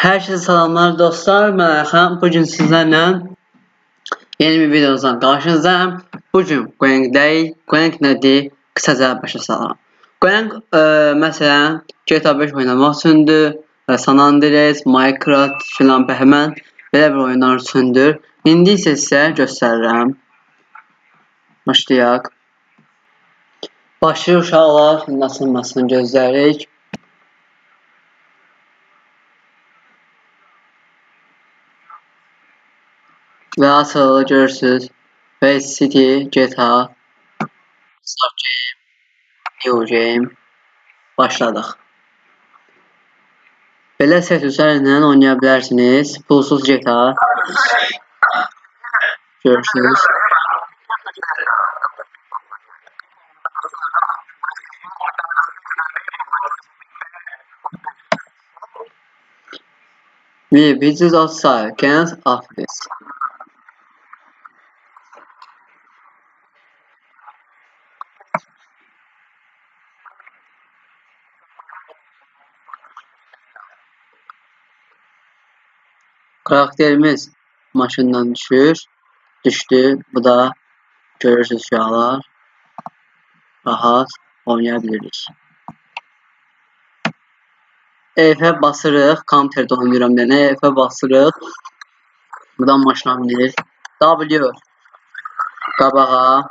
Herkese selamlar dostlar. Ben Ayhan. Bugün sizlerle yeni bir videodan karşınızdayım. Bugün Golang nedir? Kısaca başa salalım. Golang mesela GTA 5 oynamaq üçündür. San Andreas, Minecraft filan hemen belə bir oyunlar üçündür. İndi isə sizə göstərirəm. Başlayaq. Başlayır uşaqlar. Açılmasını gözləyirik. Ve asıl görürsünüz. Vice City, GTA, Start Game, New Game. Başladıq. Belə set üzərindən oynaya bilərsiniz. Pulsuz GTA. Görürsünüz. We visit outside. Can't of this. Karakterimiz maşından düştü. Bu da görürsünüz uşaqlar. Rahat oynayabilirik. F basırıq. Counter'da oynayıram denə. F basırıq. Buradan maşına binirik. W qabağa.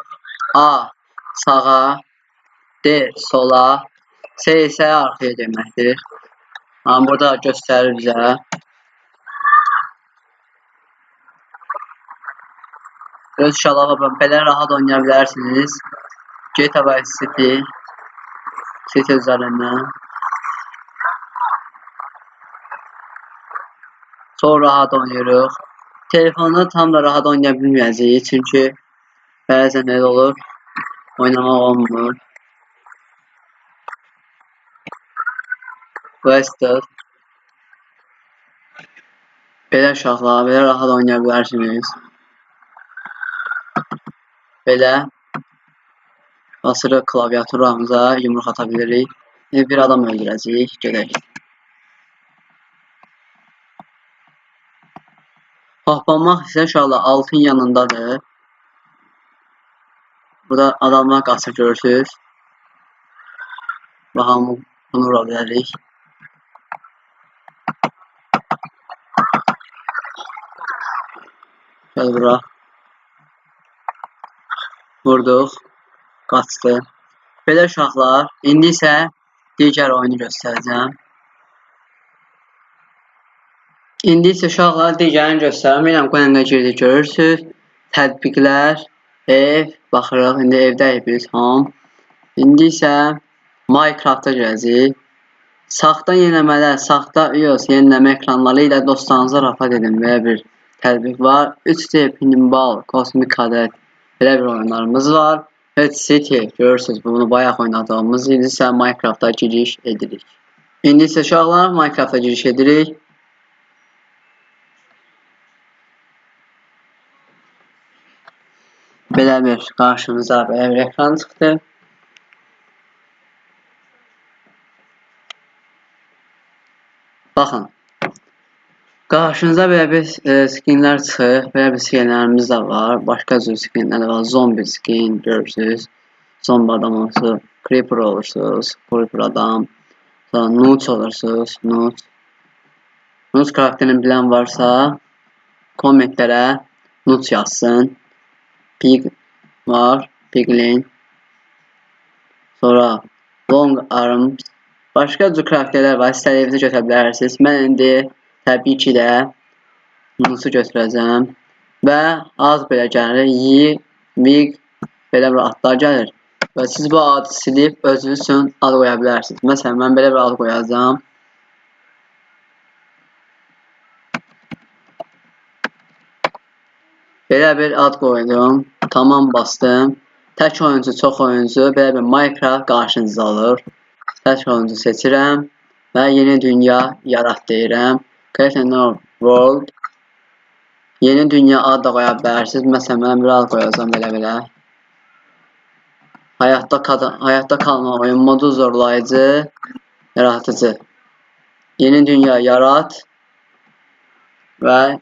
A sağa. D sola. S isə arxaya deməkdir. Burada göstərir bizə. Öz uşaqlarla belə rahat oynaya bilərsiniz. GTA Vice City üzərindən. Çox rahat oynayırıq. Telefonda tam da rahat oynaya bilməyəcəyik. Çünki bəzən elə olur. Oynamaq olmur. Wasted. Belə uşaqlar, belə rahat oynaya bilərsiniz. Belə basırıq klaviaturamıza, yumruq ata bilirik. Bir adam öldürəcəyik, gedək. Hoppanmaq isə uşaqlar altın yanındadır. Burada adamlar qaçır görürsünüz. Baxın, bunu vura bilərik. Gəl bura. Vurduq. Qaçdı. Belə uşaqlar, indi isə digər oyunu göstərəcəm. İndi isə uşaqlar digərini göstərirəm. Biləm Golanga girdik, görürsünüz. Tətbiqlər, ev, baxırıq. İndi evdəyik biz, home. İndi isə Minecraft'a gələcəyik. Saxta yeniləmələr, saxta iOS yenileme ekranları ilə dostlarınıza rahat edin. Belə bir tətbiq var. 3D Pinball, Kosmik Kadet belə bir oyunlarımız var. Evet, City görürsünüz, bunu bayaq oynadığımız. İndi isə Minecraft'a giriş edirik. İndi isə uşaqlar Minecraft'a giriş edirik. Belə bir qarşımıza belə bir ekran çıxdı. Baxın. Qarşınıza belə bir skinlər çıxır. Belə bir skinlərimiz də var. Başqa cür skinlər də var. Zombi skin görürsünüz. Zombi adam olursunuz. Creeper olursunuz. Creeper adam. Sonra Nut olursunuz. Nut karakterini bilən varsa kommentlərə Nut yazsın. Pig var. Piglin. Sonra Long Arms. Başqa cür karakterlər var. İstədiyinizi götürə bilərsiniz. Mən indi təbii ki də Nut'u götürəcəm. Və az belə gəlir. Mig belə bir adlar gəlir. Və siz bu adı silib özünüz üçün ad qoya bilərsiniz. Məsələn, mən belə bir ad qoyacağam. Belə bir ad qoydum. Tamam bastım. Tək oyuncu, çox oyuncu. Belə bir Minecraft qarşınıza alır. Tək oyuncu seçirəm. Və yeni dünya yarat deyirəm. Create a new world. Yeni dünya ad da qoya bilərsiniz. Məsələn, mən bir ad qoyacağam belə. Hayatta kalma oyun modu zorlayıcı, yaratıcı. Yeni dünya yarat. və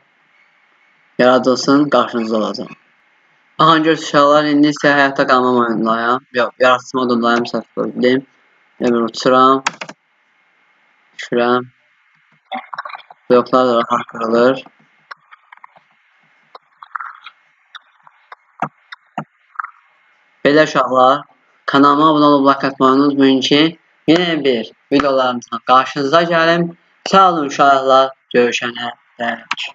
yaradılsın qarşınızda olacaq. Baxın göz uşaqlar, indi isə həyata qalma oyundayım. Yox, yaratıcı modundayım, səhv bildim. Demir uçuram, düşürəm. Bloklar da rahat qırılır. Belə uşaqlar, kanalıma abunə olub like atmayı unutmayın ki, yenə bir videolarımızla qarşınıza gəlim. Sağ olun uşaqlar, görüşənə dək.